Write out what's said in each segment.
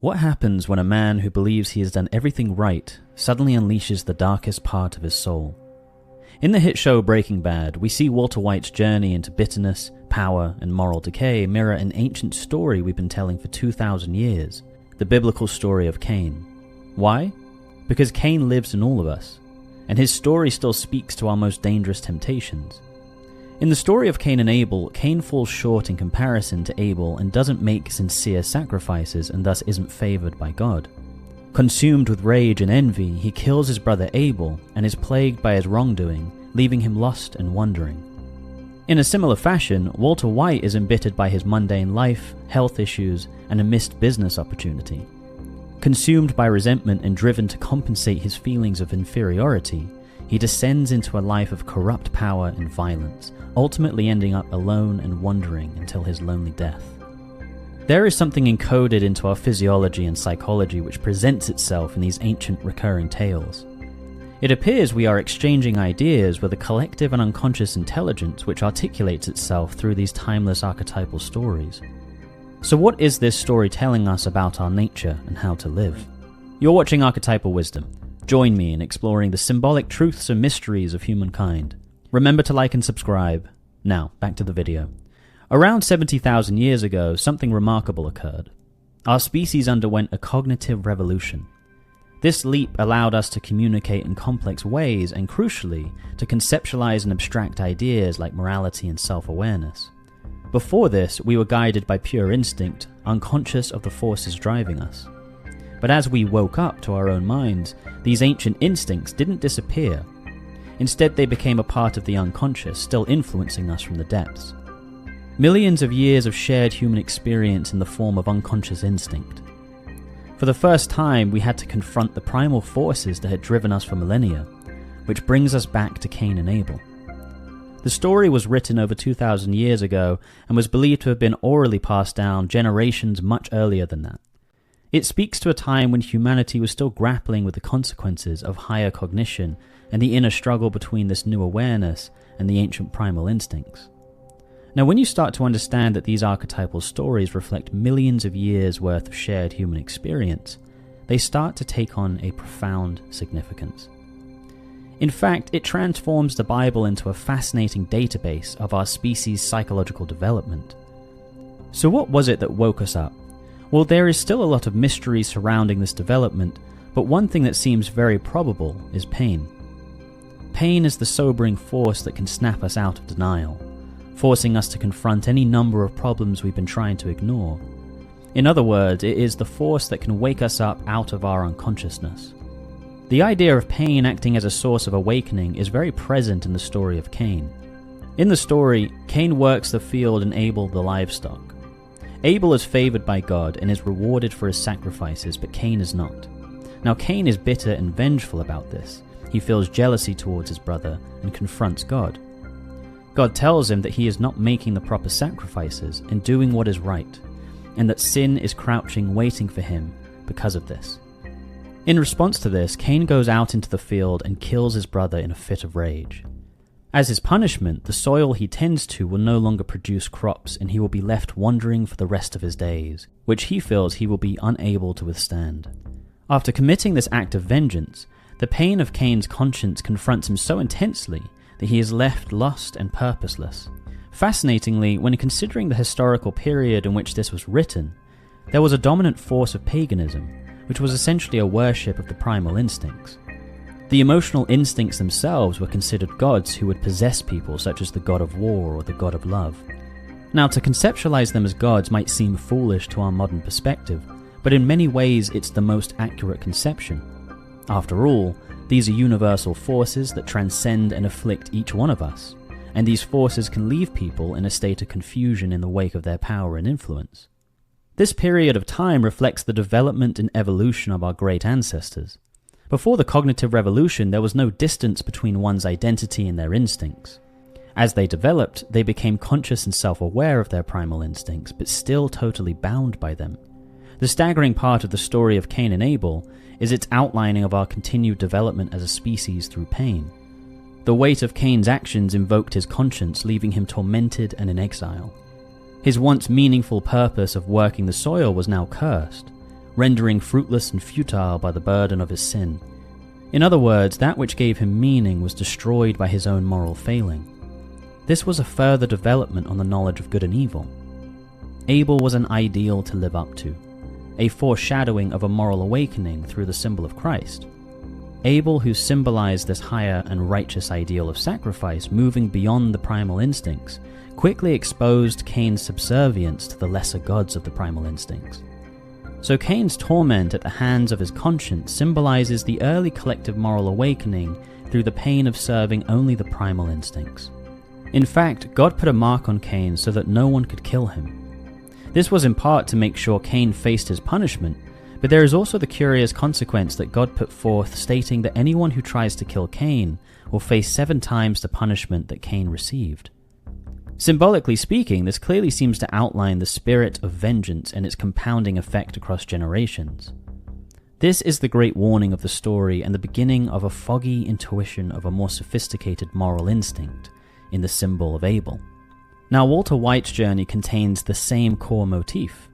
What happens when a man who believes he has done everything right suddenly unleashes the darkest part of his soul? In the hit show Breaking Bad, we see Walter White's journey into bitterness, power, and moral decay mirror an ancient story we've been telling for 2,000 years, the biblical story of Cain. Why? Because Cain lives in all of us, and his story still speaks to our most dangerous temptations. In the story of Cain and Abel, Cain falls short in comparison to Abel and doesn't make sincere sacrifices and thus isn't favored by God. Consumed with rage and envy, he kills his brother Abel and is plagued by his wrongdoing, leaving him lost and wandering. In a similar fashion, Walter White is embittered by his mundane life, health issues, and a missed business opportunity. Consumed by resentment and driven to compensate his feelings of inferiority, he descends into a life of corrupt power and violence, ultimately ending up alone and wandering until his lonely death. There is something encoded into our physiology and psychology which presents itself in these ancient recurring tales. It appears we are exchanging ideas with a collective and unconscious intelligence which articulates itself through these timeless archetypal stories. So what is this story telling us about our nature and how to live? You're watching Archetypal Wisdom. Join me in exploring the symbolic truths and mysteries of humankind. Remember to like and subscribe. Now, back to the video. Around 70,000 years ago, something remarkable occurred. Our species underwent a cognitive revolution. This leap allowed us to communicate in complex ways and, crucially, to conceptualize and abstract ideas like morality and self-awareness. Before this, we were guided by pure instinct, unconscious of the forces driving us. But as we woke up to our own minds, these ancient instincts didn't disappear. Instead, they became a part of the unconscious, still influencing us from the depths. Millions of years of shared human experience in the form of unconscious instinct. For the first time, we had to confront the primal forces that had driven us for millennia, which brings us back to Cain and Abel. The story was written over 2,000 years ago and was believed to have been orally passed down generations much earlier than that. It speaks to a time when humanity was still grappling with the consequences of higher cognition and the inner struggle between this new awareness and the ancient primal instincts. Now, when you start to understand that these archetypal stories reflect millions of years' worth of shared human experience, they start to take on a profound significance. In fact, it transforms the Bible into a fascinating database of our species' psychological development. So what was it that woke us up? Well, there is still a lot of mystery surrounding this development, but one thing that seems very probable is pain. Pain is the sobering force that can snap us out of denial, forcing us to confront any number of problems we've been trying to ignore. In other words, it is the force that can wake us up out of our unconsciousness. The idea of pain acting as a source of awakening is very present in the story of Cain. In the story, Cain works the field and Abel the livestock. Abel is favored by God and is rewarded for his sacrifices, but Cain is not. Now, Cain is bitter and vengeful about this. He feels jealousy towards his brother and confronts God. God tells him that he is not making the proper sacrifices and doing what is right, and that sin is crouching waiting for him because of this. In response to this, Cain goes out into the field and kills his brother in a fit of rage. As his punishment, the soil he tends to will no longer produce crops and he will be left wandering for the rest of his days, which he feels he will be unable to withstand. After committing this act of vengeance, the pain of Cain's conscience confronts him so intensely that he is left lost and purposeless. Fascinatingly, when considering the historical period in which this was written, there was a dominant force of paganism, which was essentially a worship of the primal instincts. The emotional instincts themselves were considered gods who would possess people, such as the god of war or the god of love. Now, to conceptualize them as gods might seem foolish to our modern perspective, but in many ways it's the most accurate conception. After all, these are universal forces that transcend and afflict each one of us, and these forces can leave people in a state of confusion in the wake of their power and influence. This period of time reflects the development and evolution of our great ancestors. Before the cognitive revolution, there was no distance between one's identity and their instincts. As they developed, they became conscious and self-aware of their primal instincts, but still totally bound by them. The staggering part of the story of Cain and Abel is its outlining of our continued development as a species through pain. The weight of Cain's actions invoked his conscience, leaving him tormented and in exile. His once meaningful purpose of working the soil was now cursed. rendering fruitless and futile by the burden of his sin. In other words, that which gave him meaning was destroyed by his own moral failing. This was a further development on the knowledge of good and evil. Abel was an ideal to live up to, a foreshadowing of a moral awakening through the symbol of Christ. Abel, who symbolized this higher and righteous ideal of sacrifice moving beyond the primal instincts, quickly exposed Cain's subservience to the lesser gods of the primal instincts. So Cain's torment at the hands of his conscience symbolizes the early collective moral awakening through the pain of serving only the primal instincts. In fact, God put a mark on Cain so that no one could kill him. This was in part to make sure Cain faced his punishment, but there is also the curious consequence that God put forth, stating that anyone who tries to kill Cain will face 7 times the punishment that Cain received. Symbolically speaking, this clearly seems to outline the spirit of vengeance and its compounding effect across generations. This is the great warning of the story and the beginning of a foggy intuition of a more sophisticated moral instinct in the symbol of Abel. Now, Walter White's journey contains the same core motif.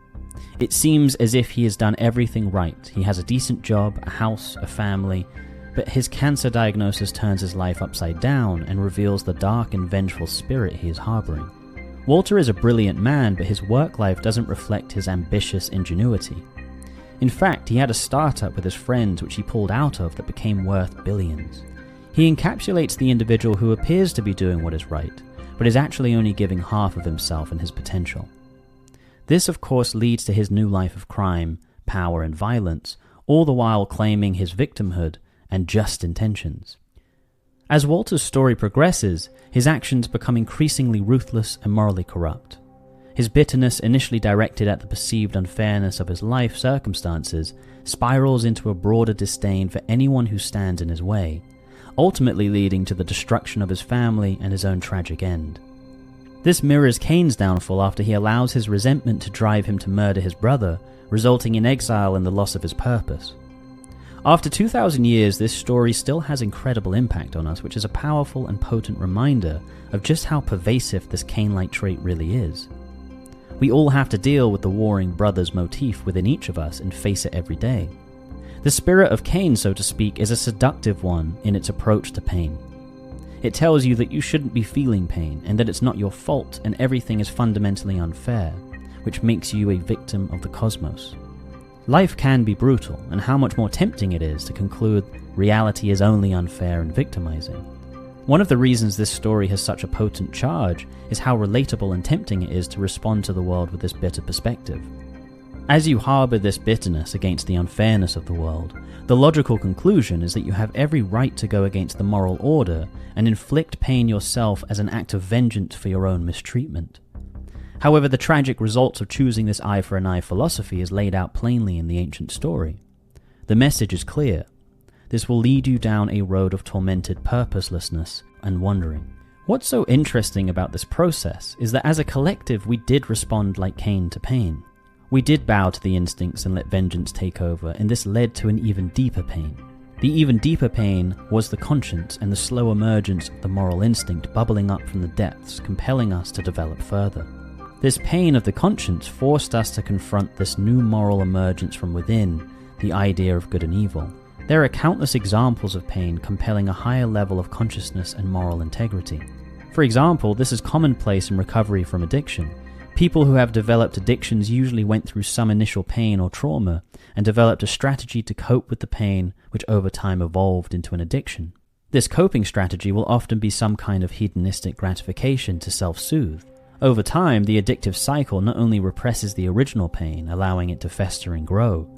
It seems as if he has done everything right. He has a decent job, a house, a family, but his cancer diagnosis turns his life upside down and reveals the dark and vengeful spirit he is harboring. Walter is a brilliant man, but his work life doesn't reflect his ambitious ingenuity. In fact, he had a startup with his friends which he pulled out of that became worth billions. He encapsulates the individual who appears to be doing what is right, but is actually only giving half of himself and his potential. This, of course, leads to his new life of crime, power, and violence, all the while claiming his victimhood and just intentions. As Walter's story progresses, his actions become increasingly ruthless and morally corrupt. His bitterness, initially directed at the perceived unfairness of his life circumstances, spirals into a broader disdain for anyone who stands in his way, ultimately leading to the destruction of his family and his own tragic end. This mirrors Cain's downfall after he allows his resentment to drive him to murder his brother, resulting in exile and the loss of his purpose. After 2,000 years, this story still has incredible impact on us, which is a powerful and potent reminder of just how pervasive this Cain-like trait really is. We all have to deal with the warring brothers motif within each of us and face it every day. The spirit of Cain, so to speak, is a seductive one in its approach to pain. It tells you that you shouldn't be feeling pain and that it's not your fault and everything is fundamentally unfair, which makes you a victim of the cosmos. Life can be brutal, and how much more tempting it is to conclude reality is only unfair and victimizing. One of the reasons this story has such a potent charge is how relatable and tempting it is to respond to the world with this bitter perspective. As you harbor this bitterness against the unfairness of the world, the logical conclusion is that you have every right to go against the moral order and inflict pain yourself as an act of vengeance for your own mistreatment. However, the tragic results of choosing this eye for an eye philosophy is laid out plainly in the ancient story. The message is clear. This will lead you down a road of tormented purposelessness and wandering. What's so interesting about this process is that as a collective we did respond like Cain to pain. We did bow to the instincts and let vengeance take over, and this led to an even deeper pain. The even deeper pain was the conscience and the slow emergence of the moral instinct bubbling up from the depths, compelling us to develop further. This pain of the conscience forced us to confront this new moral emergence from within, the idea of good and evil. There are countless examples of pain compelling a higher level of consciousness and moral integrity. For example, this is commonplace in recovery from addiction. People who have developed addictions usually went through some initial pain or trauma and developed a strategy to cope with the pain, which over time evolved into an addiction. This coping strategy will often be some kind of hedonistic gratification to self-soothe. Over time, the addictive cycle not only represses the original pain, allowing it to fester and grow,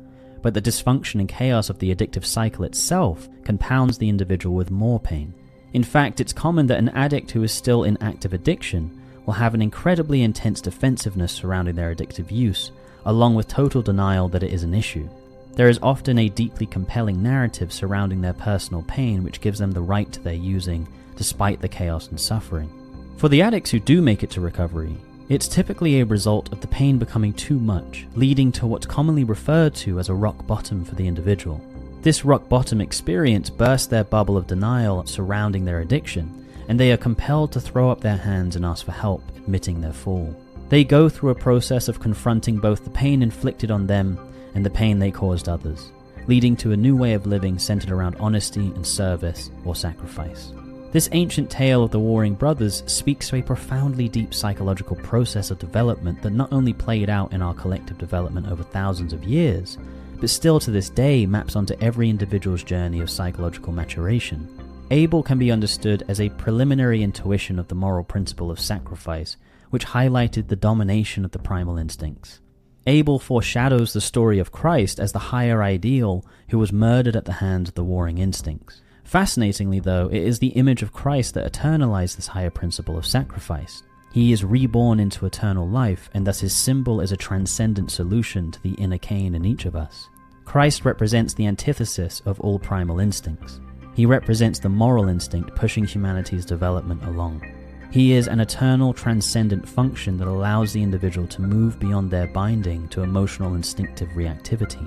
but the dysfunction and chaos of the addictive cycle itself compounds the individual with more pain. In fact, it's common that an addict who is still in active addiction will have an incredibly intense defensiveness surrounding their addictive use, along with total denial that it is an issue. There is often a deeply compelling narrative surrounding their personal pain which gives them the right to their using, despite the chaos and suffering. For the addicts who do make it to recovery, it's typically a result of the pain becoming too much, leading to what's commonly referred to as a rock bottom for the individual. This rock bottom experience bursts their bubble of denial surrounding their addiction, and they are compelled to throw up their hands and ask for help, admitting their fall. They go through a process of confronting both the pain inflicted on them and the pain they caused others, leading to a new way of living centered around honesty and service or sacrifice. This ancient tale of the warring brothers speaks to a profoundly deep psychological process of development that not only played out in our collective development over thousands of years, but still to this day maps onto every individual's journey of psychological maturation. Abel can be understood as a preliminary intuition of the moral principle of sacrifice, which highlighted the domination of the primal instincts. Abel foreshadows the story of Christ as the higher ideal who was murdered at the hands of the warring instincts. Fascinatingly, though, it is the image of Christ that eternalized this higher principle of sacrifice. He is reborn into eternal life, and thus his symbol is a transcendent solution to the inner Cain in each of us. Christ represents the antithesis of all primal instincts. He represents the moral instinct pushing humanity's development along. He is an eternal, transcendent function that allows the individual to move beyond their binding to emotional, instinctive reactivity.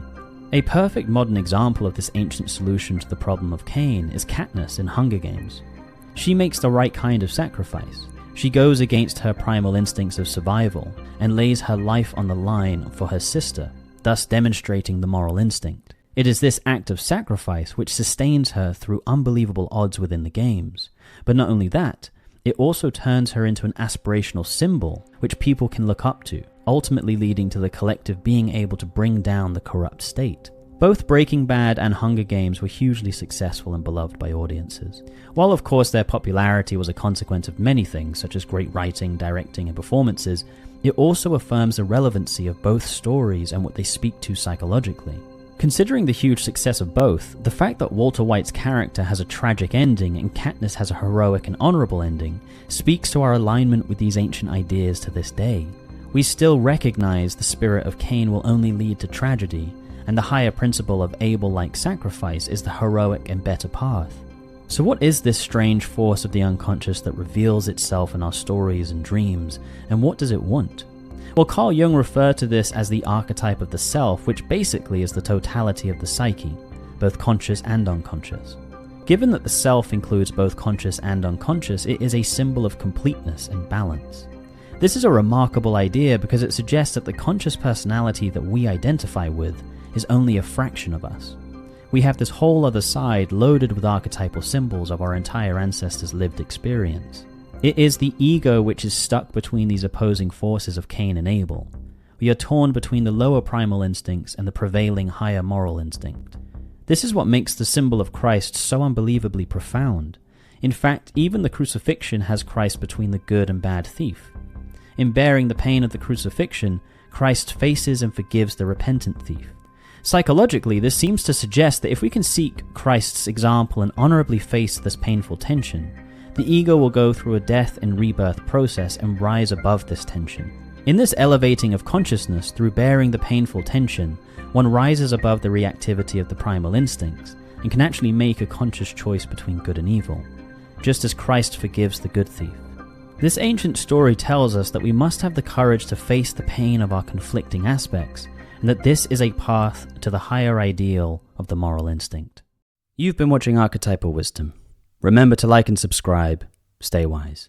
A perfect modern example of this ancient solution to the problem of Cain is Katniss in Hunger Games. She makes the right kind of sacrifice. She goes against her primal instincts of survival and lays her life on the line for her sister, thus demonstrating the moral instinct. It is this act of sacrifice which sustains her through unbelievable odds within the games. But not only that, it also turns her into an aspirational symbol which people can look up to, ultimately leading to the collective being able to bring down the corrupt state. Both Breaking Bad and Hunger Games were hugely successful and beloved by audiences. While of course their popularity was a consequence of many things such as great writing, directing, and performances, it also affirms the relevancy of both stories and what they speak to psychologically. Considering the huge success of both, the fact that Walter White's character has a tragic ending and Katniss has a heroic and honorable ending speaks to our alignment with these ancient ideas to this day. We still recognize the spirit of Cain will only lead to tragedy, and the higher principle of Abel-like sacrifice is the heroic and better path. So what is this strange force of the unconscious that reveals itself in our stories and dreams, and what does it want? Well, Carl Jung referred to this as the archetype of the self, which basically is the totality of the psyche, both conscious and unconscious. Given that the self includes both conscious and unconscious, it is a symbol of completeness and balance. This is a remarkable idea because it suggests that the conscious personality that we identify with is only a fraction of us. We have this whole other side loaded with archetypal symbols of our entire ancestors' lived experience. It is the ego which is stuck between these opposing forces of Cain and Abel. We are torn between the lower primal instincts and the prevailing higher moral instinct. This is what makes the symbol of Christ so unbelievably profound. In fact, even the crucifixion has Christ between the good and bad thief. In bearing the pain of the crucifixion, Christ faces and forgives the repentant thief. Psychologically, this seems to suggest that if we can seek Christ's example and honorably face this painful tension, the ego will go through a death and rebirth process and rise above this tension. In this elevating of consciousness through bearing the painful tension, one rises above the reactivity of the primal instincts and can actually make a conscious choice between good and evil, just as Christ forgives the good thief. This ancient story tells us that we must have the courage to face the pain of our conflicting aspects, and that this is a path to the higher ideal of the moral instinct. You've been watching Archetypal Wisdom. Remember to like and subscribe. Stay wise.